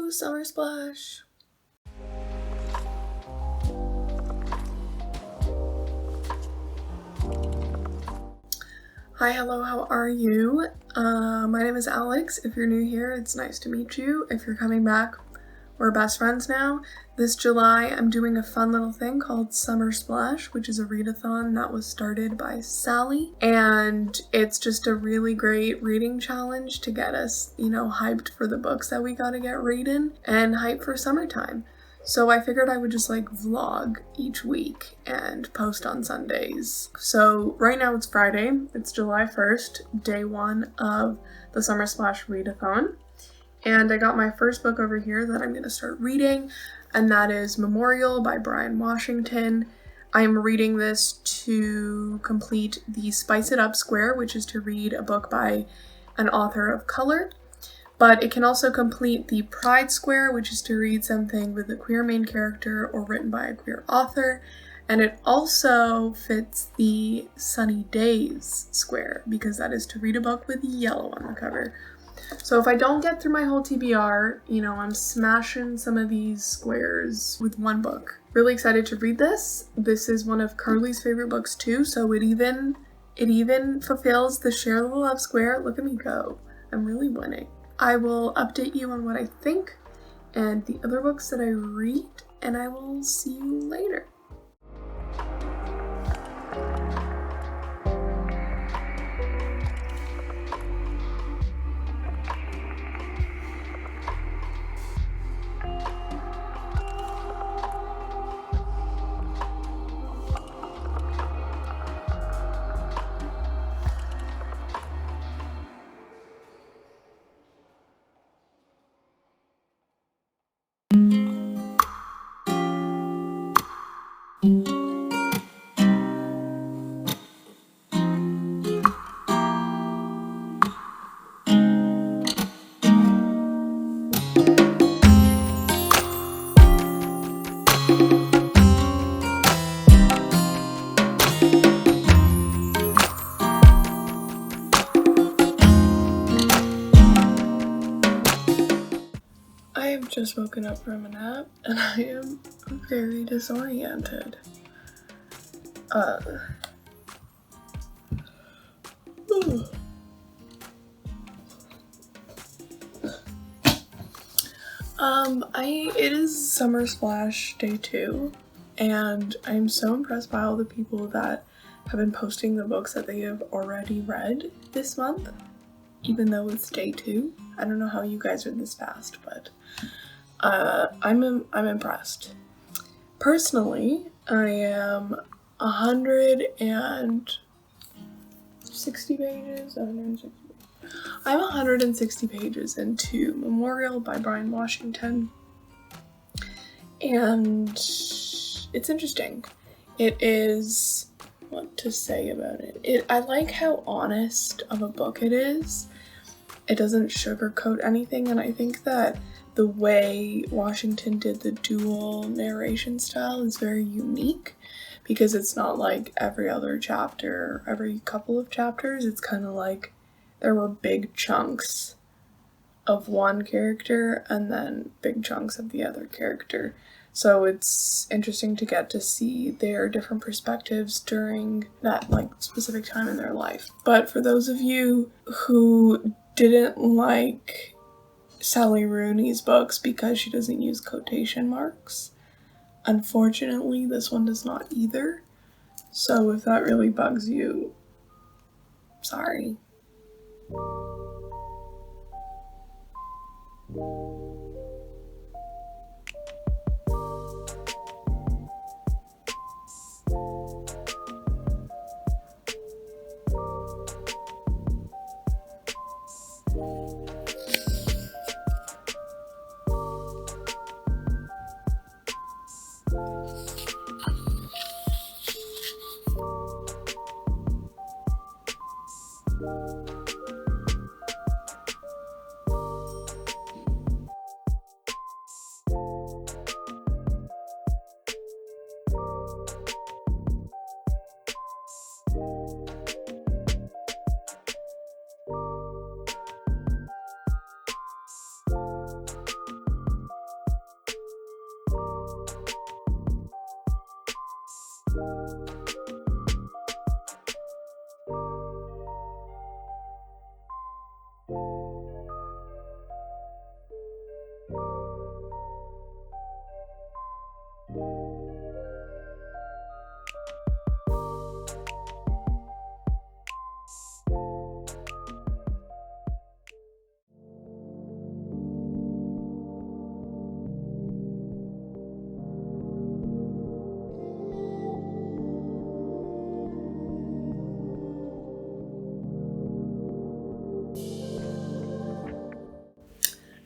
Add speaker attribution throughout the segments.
Speaker 1: Woo, summer splash. Hi, hello, how are you? My name is Alex. If you're new here, it's nice to meet you. If you're coming back, we're best friends now. This July, I'm doing a fun little thing called Summer Splash, which is a readathon that was started by Sally. And it's just a really great reading challenge to get us, hyped for the books that we gotta get reading and hyped for summertime. So I figured I would just vlog each week and post on Sundays. So right now it's Friday, it's July 1st, day one of the Summer Splash readathon. And I got my first book over here that I'm gonna start reading, and that is Memorial by Brian Washington. I'm reading this to complete the Spice It Up square, which is to read a book by an author of color. But it can also complete the Pride square, which is to read something with a queer main character or written by a queer author. And it also fits the Sunny Days square, because that is to read a book with yellow on the cover. So if I don't get through my whole TBR, I'm smashing some of these squares with one book. Really excited to read this. This is one of Carly's favorite books too, so it even fulfills the share the love square. Look at me go. I'm really winning. I will update you on what I think and the other books that I read, and I will see you later. I have just woken up from a nap and I am very disoriented. It is Summer Splash day 2, and I'm so impressed by all the people that have been posting the books that they have already read this month, even though it's day 2. I don't know how you guys are this fast, but I'm impressed. Personally, I am 160 pages. I'm 160 pages into Memorial by Brian Washington, and it's interesting. It is, what to say about it. I like how honest of a book it is. It doesn't sugarcoat anything, and I think that the way Washington did the dual narration style is very unique, because it's not like every other chapter, every couple of chapters. It's kind of like there were big chunks of one character and then big chunks of the other character. So it's interesting to get to see their different perspectives during that specific time in their life. But for those of you who didn't like Sally Rooney's books because she doesn't use quotation marks, unfortunately this one does not either. So if that really bugs you, sorry.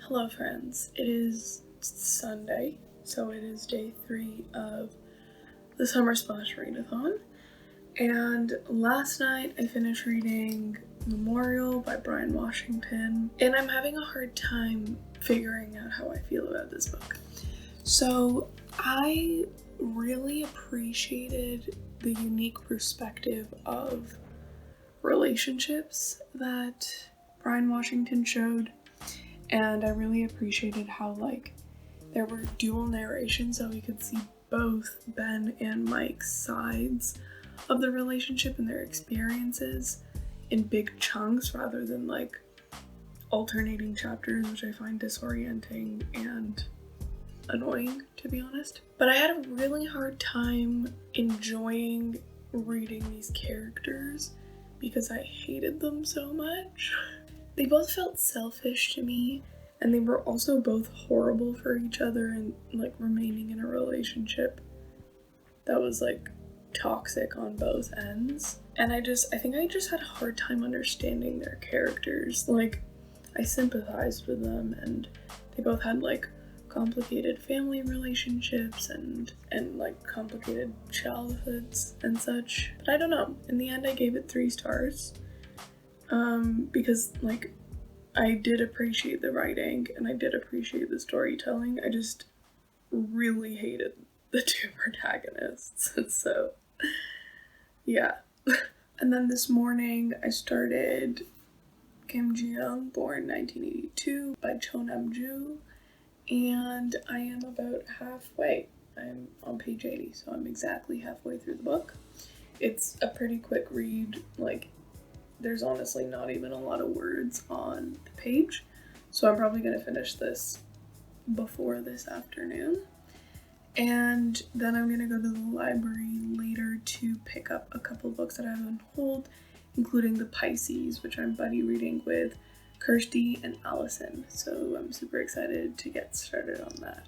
Speaker 1: Hello friends, it is Sunday, so it is day 3 of the Summer Splash Readathon, and last night I finished reading Memorial by Brian Washington, and I'm having a hard time figuring out how I feel about this book. So I really appreciated the unique perspective of relationships that Brian Washington showed. And I really appreciated how, like, there were dual narrations so we could see both Ben and Mike's sides of the relationship and their experiences in big chunks rather than, like, alternating chapters, which I find disorienting and annoying, to be honest. But I had a really hard time enjoying reading these characters because I hated them so much. They both felt selfish to me, and they were also both horrible for each other and, like, remaining in a relationship that was, like, toxic on both ends. And I think I just had a hard time understanding their characters. Like, I sympathized with them, and they both had, like, complicated family relationships and like, complicated childhoods and such. But I don't know. In the end, I gave it 3 stars. Because, like, I did appreciate the writing and I did appreciate the storytelling. I just really hated the 2 protagonists. So, yeah. And then this morning I started Kim Ji-young, born 1982, by Cho Nam-ju, and I am about halfway. I'm on page 80, so I'm exactly halfway through the book. It's a pretty quick read. Like, there's honestly not even a lot of words on the page, so I'm probably going to finish this before this afternoon. And then I'm going to go to the library later to pick up a couple books that I have on hold, including The Pisces, which I'm buddy reading with Kirsty and Allison. So I'm super excited to get started on that.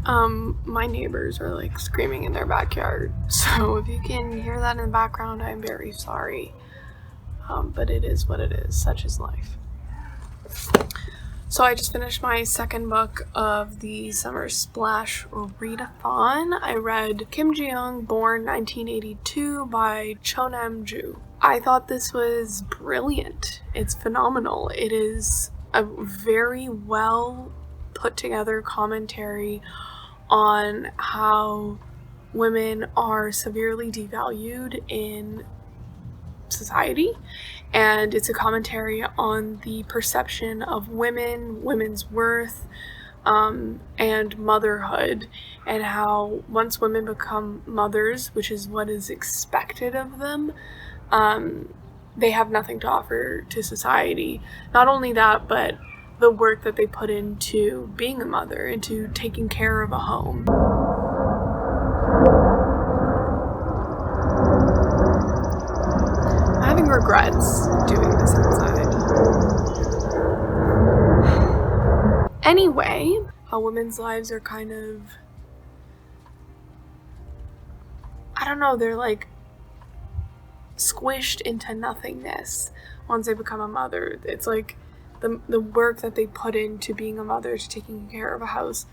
Speaker 1: My neighbors are like screaming in their backyard, so if you can hear that in the background, I'm very sorry. But it is what it is, such is life. So I just finished my second book of the Summer Splash readathon. I read Kim Ji-young, Born 1982 by Chonam-ju. I thought this was brilliant. It's phenomenal. It is a very well put together commentary on how women are severely devalued in society, and it's a commentary on the perception of women, women's worth, and motherhood, and how once women become mothers, which is what is expected of them, they have nothing to offer to society. Not only that, but the work that they put into being a mother, into taking care of a home. I'm having regrets doing this outside. Anyway, how women's lives are kind of, I don't know, they're like squished into nothingness once they become a mother. It's like the work that they put into being a mother, to taking care of a house,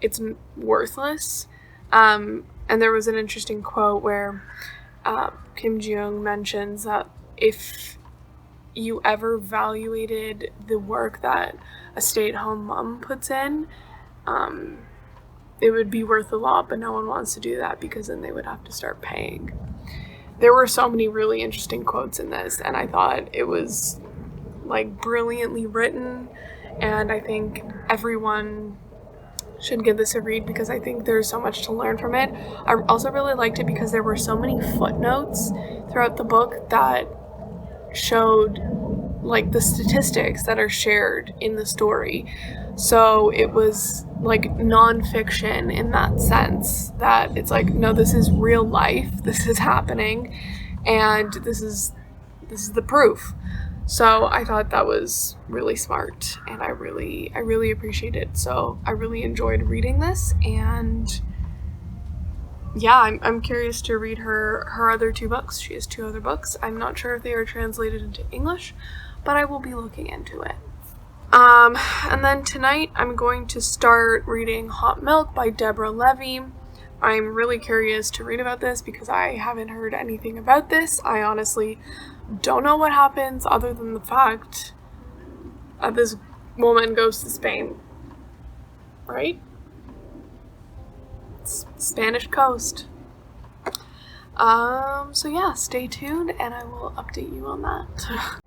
Speaker 1: it's worthless. And there was an interesting quote where Kim Ji-young mentions that if you ever evaluated the work that a stay-at-home mom puts in, it would be worth a lot, but no one wants to do that because then they would have to start paying. There were so many really interesting quotes in this, and I thought it was like brilliantly written, and I think everyone should give this a read because I think there's so much to learn from it. I also really liked it because there were so many footnotes throughout the book that showed like the statistics that are shared in the story. So it was like nonfiction in that sense, that it's like, no, this is real life, this is happening, and this is the proof. So I thought that was really smart, and I really appreciate it. So I really enjoyed reading this, and yeah, I'm curious to read her other two books. She has two other books. I'm not sure if they are translated into English, but I will be looking into it. And then tonight I'm going to start reading Hot Milk by Deborah Levy. I'm really curious to read about this because I haven't heard anything about this. I honestly don't know what happens other than the fact that this woman goes to Spain, right? It's Spanish coast. So yeah, stay tuned and I will update you on that.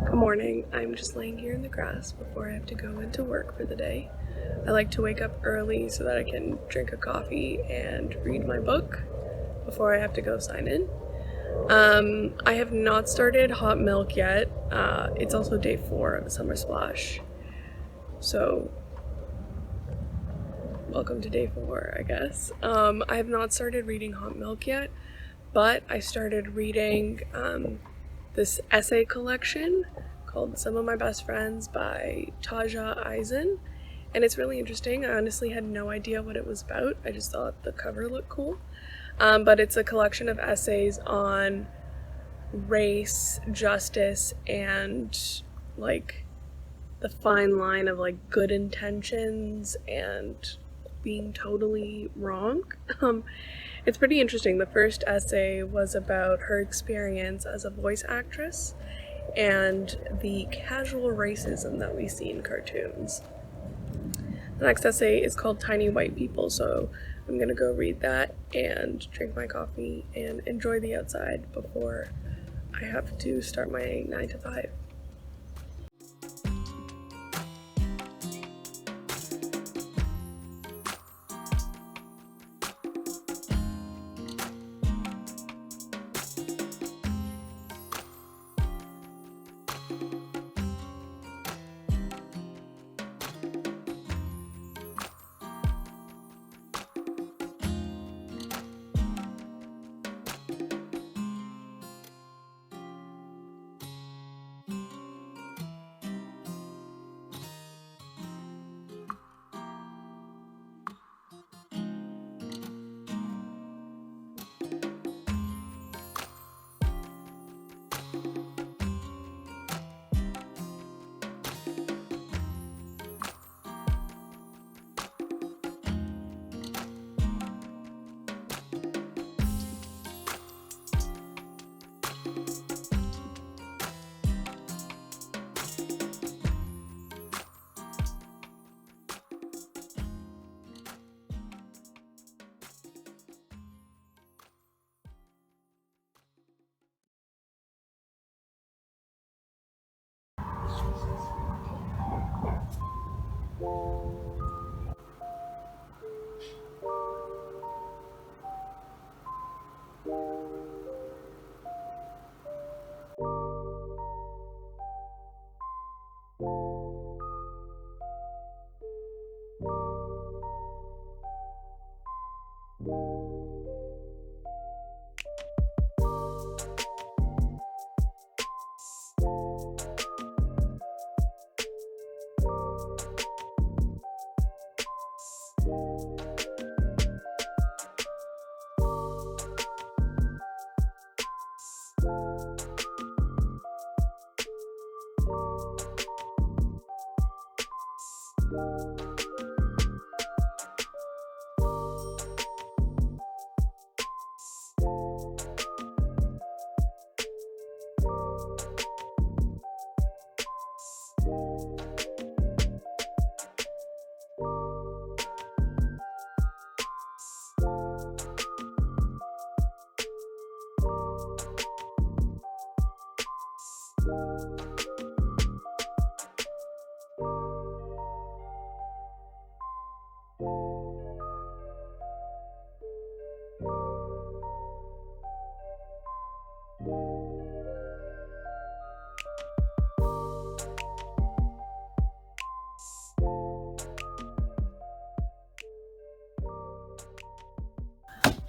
Speaker 1: Good morning. I'm just laying here in the grass before I have to go into work for the day. I like to wake up early so that I can drink a coffee and read my book before I have to go sign in. I have not started Hot Milk yet. It's also day 4 of the Summer Splash. So, welcome to day 4, I guess. I have not started reading Hot Milk yet, but I started reading this essay collection called Some of My Best Friends by Taja, Eisen, and it's really interesting. I honestly had no idea what it was about. I just thought the cover looked cool. But it's a collection of essays on race, justice, and like the fine line of like good intentions and being totally wrong. It's pretty interesting. The first essay was about her experience as a voice actress and the casual racism that we see in cartoons. The next essay is called Tiny White People, so I'm gonna go read that and drink my coffee and enjoy the outside before I have to start my 9 to 5.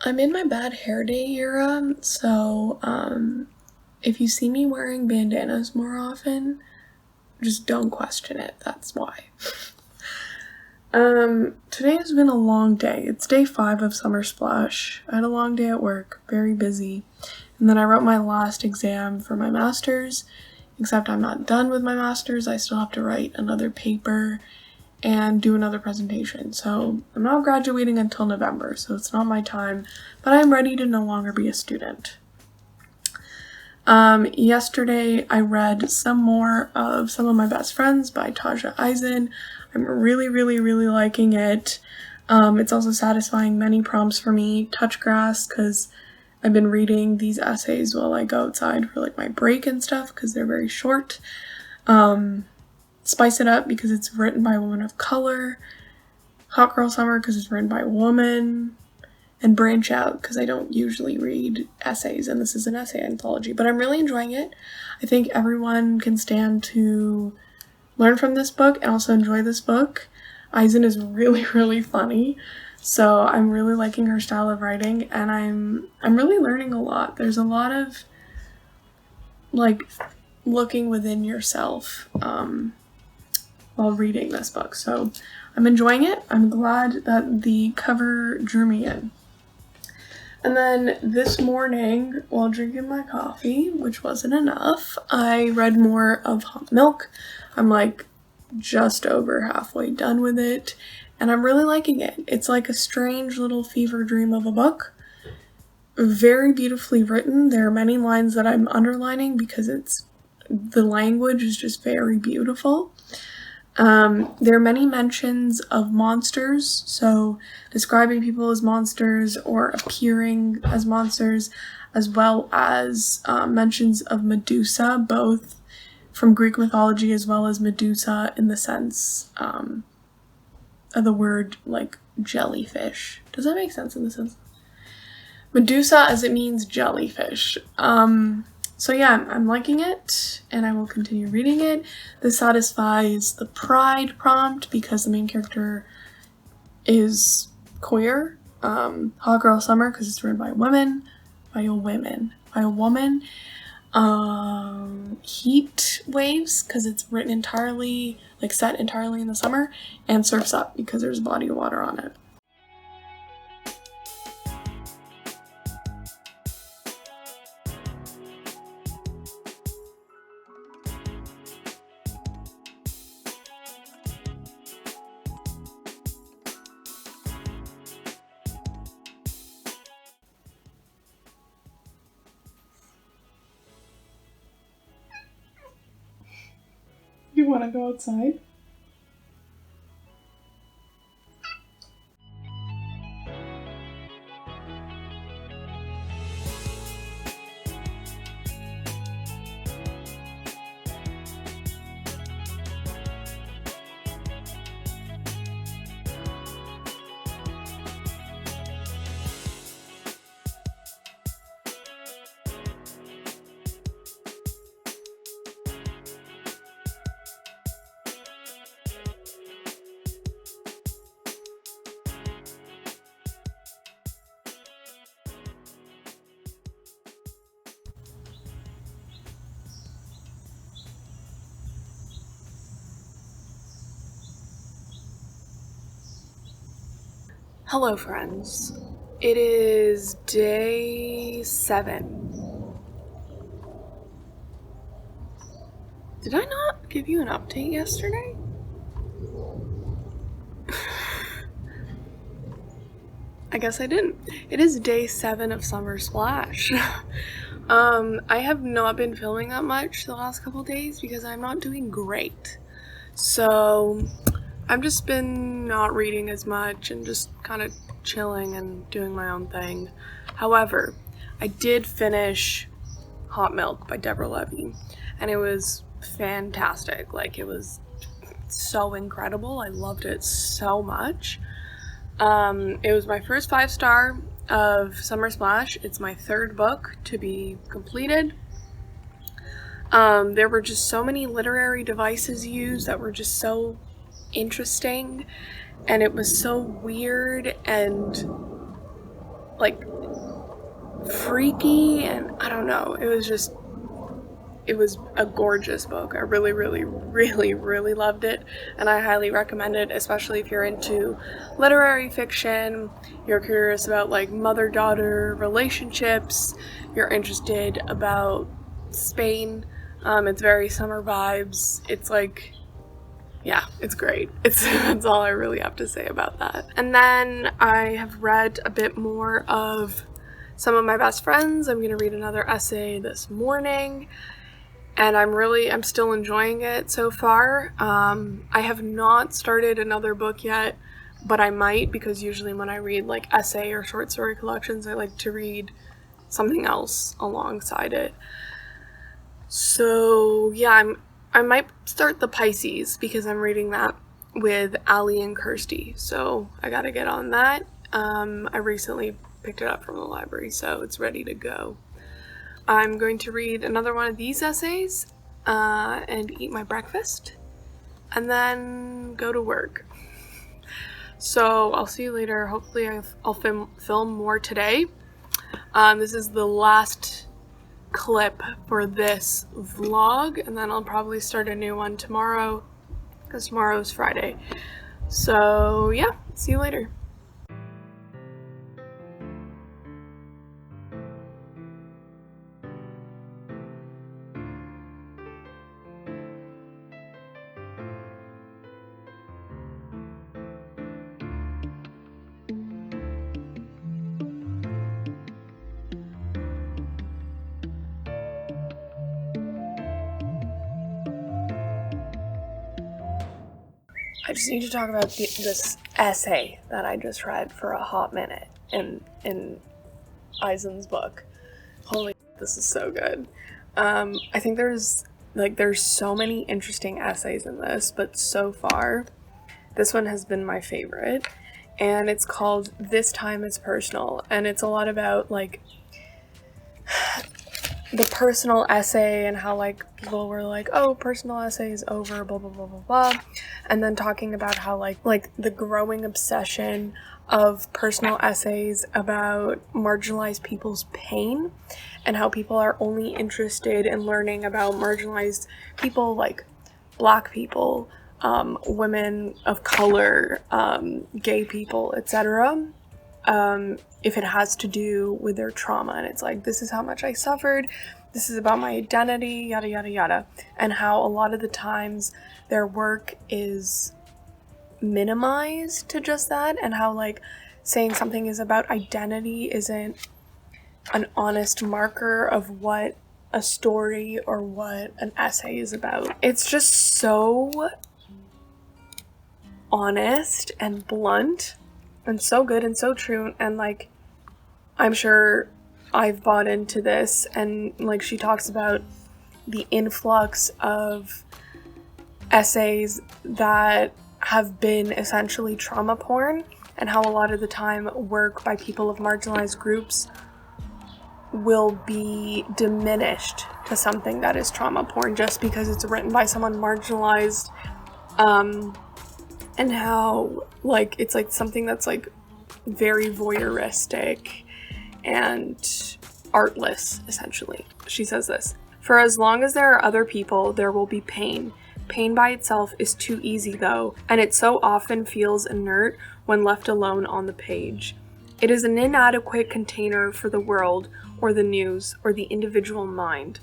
Speaker 1: I'm in my bad hair day era, so if you see me wearing bandanas more often, just don't question it, that's why. Today has been a long day. It's day 5 of Summer Splash. I had a long day at work, very busy, and then I wrote my last exam for my master's, except I'm not done with my master's. I still have to write another paper and do another presentation. So I'm not graduating until November, so it's not my time, but I'm ready to no longer be a student. Yesterday I read some more of Some of My Best Friends by Taja Eisen. I'm really liking it. It's also satisfying many prompts for me. Touch grass, because I've been reading these essays while I go outside for like my break and stuff, because they're very short. Spice It Up, because it's written by a woman of color. Hot Girl Summer, because it's written by a woman. And Branch Out, because I don't usually read essays, and this is an essay anthology, but I'm really enjoying it. I think everyone can stand to learn from this book and also enjoy this book. Eisen is really funny, so I'm really liking her style of writing, and I'm really learning a lot. There's a lot of like looking within yourself while reading this book, so I'm enjoying it. I'm glad that the cover drew me in. And then this morning, while drinking my coffee, which wasn't enough, I read more of Hot Milk. I'm like just over halfway done with it, and I'm really liking it. It's like a strange little fever dream of a book. Very beautifully written. There are many lines that I'm underlining because the language is just very beautiful. There are many mentions of monsters, so describing people as monsters or appearing as monsters, as well as mentions of Medusa, both from Greek mythology as well as Medusa in the sense of the word like jellyfish. Does that make sense in the sense? Medusa as it means jellyfish. So yeah, I'm liking it, and I will continue reading it. This satisfies the pride prompt because the main character is queer. Hot Girl Summer because it's written by women. Heat Waves because it's written entirely, like set entirely in the summer. And Surf's Up because there's a body of water on it. You want to go outside? Hello friends, it is day 7. Did I not give you an update yesterday? I guess I didn't. It is day 7 of Summer Splash. I have not been filming that much the last couple days because I'm not doing great. So I've just been not reading as much and just kind of chilling and doing my own thing. However, I did finish Hot Milk by Deborah Levy, and it was fantastic. Like, it was so incredible. I loved it so much. It was my first 5-star of Summer Splash. It's my 3rd book to be completed. There were just so many literary devices used that were just so interesting, and it was so weird and like freaky, and I don't know, it was a gorgeous book. I really loved it, and I highly recommend it, especially if you're into literary fiction, you're curious about like mother-daughter relationships, you're interested about Spain. It's very summer vibes. It's like, yeah, it's great. That's all I really have to say about that. And then I have read a bit more of Some of My Best Friends. I'm gonna read another essay this morning, and I'm still enjoying it so far. I have not started another book yet, but I might, because usually when I read like essay or short story collections, I like to read something else alongside it. So yeah, I might start the Pisces because I'm reading that with Ali and Kirsty, so I gotta get on that. I recently picked it up from the library, so it's ready to go. I'm going to read another one of these essays and eat my breakfast, and then go to work. So I'll see you later. Hopefully I'll film more today. This is the last clip for this vlog, and then I'll probably start a new one tomorrow, because tomorrow's Friday. So yeah, see you later. I just need to talk about this essay that I just read for a hot minute in Eisen's book. Holy, this is so good. I think there's so many interesting essays in this, but so far, this one has been my favorite, and it's called This Time Is Personal, and it's a lot about like the personal essay and how like people were like, oh, personal essay is over, blah blah blah blah blah, and then talking about how like the growing obsession of personal essays about marginalized people's pain, and how people are only interested in learning about marginalized people like Black people, women of color, gay people, etc. If it has to do with their trauma, and it's like, this is how much I suffered, this is about my identity, yada yada yada, and how a lot of the times their work is minimized to just that, and how like saying something is about identity isn't an honest marker of what a story or what an essay is about. It's just so honest and blunt and so good and so true, and like I'm sure I've bought into this. And like she talks about the influx of essays that have been essentially trauma porn, and how a lot of the time work by people of marginalized groups will be diminished to something that is trauma porn just because it's written by someone marginalized, and how like it's like something that's like very voyeuristic and artless, essentially. She says this: for as long as there are other people, there will be pain. Pain by itself is too easy though, and it so often feels inert when left alone on the page. It is an inadequate container for the world, or the news, or the individual mind.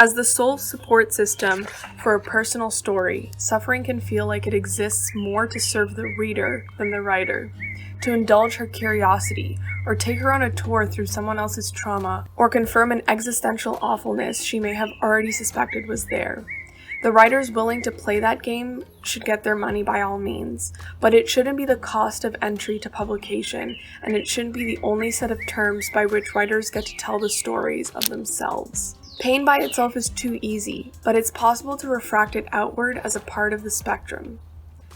Speaker 1: As the sole support system for a personal story, suffering can feel like it exists more to serve the reader than the writer, to indulge her curiosity, or take her on a tour through someone else's trauma, or confirm an existential awfulness she may have already suspected was there. The writers willing to play that game should get their money by all means, but it shouldn't be the cost of entry to publication, and it shouldn't be the only set of terms by which writers get to tell the stories of themselves. Pain by itself is too easy, but it's possible to refract it outward as a part of the spectrum.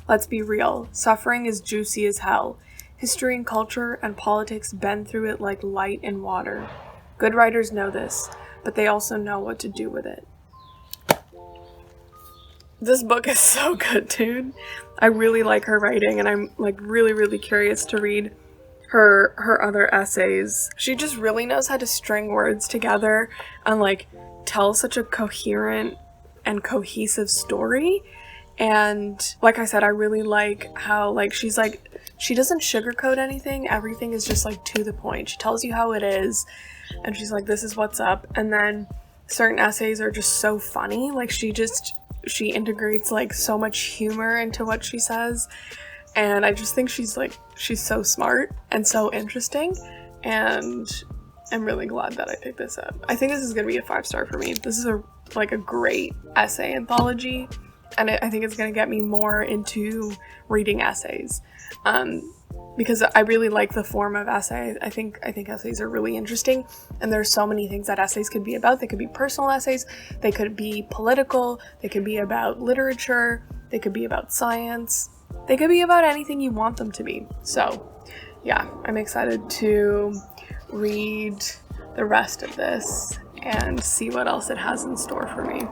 Speaker 1: Let's be real, suffering is juicy as hell. History and culture and politics bend through it like light in water. Good writers know this, but they also know what to do with it. This book is so good, dude. I really like her writing, and I'm really curious to read her other essays. She just really knows how to string words together and tell such a coherent and cohesive story. And like I said, I really like how she doesn't sugarcoat anything. Everything is just to the point. She tells you how it is, and she's like, this is what's up. And then certain essays are just so funny. She integrates so much humor into what she says, and I just think she's so smart and so interesting, and I'm really glad that I picked this up. I think this is gonna be a 5-star for me. This is a great essay anthology, and I think it's gonna get me more into reading essays, because I really like the form of essay. I think essays are really interesting, and there's so many things that essays could be about. They could be personal essays, they could be political, they could be about literature, they could be about science, they could be about anything you want them to be. So yeah, I'm excited to read the rest of this and see what else it has in store for me.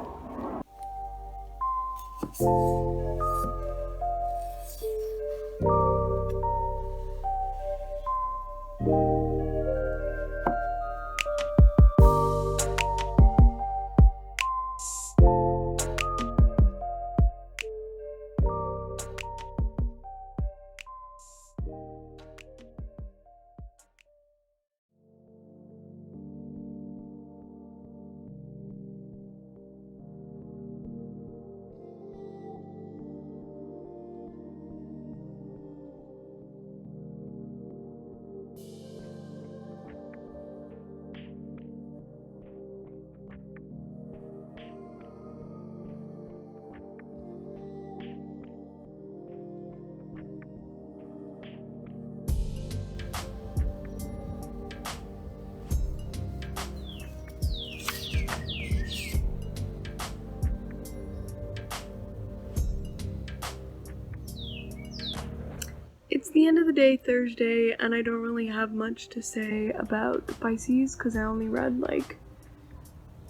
Speaker 1: It's the end of the day, Thursday, and I don't really have much to say about Pisces because I only read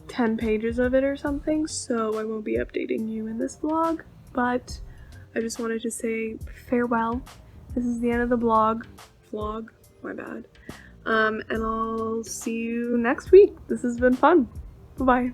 Speaker 1: 10 pages of it or something, so I won't be updating you in this vlog, but I just wanted to say farewell. This is the end of the vlog, my bad, and I'll see you next week. This has been fun. Bye-bye.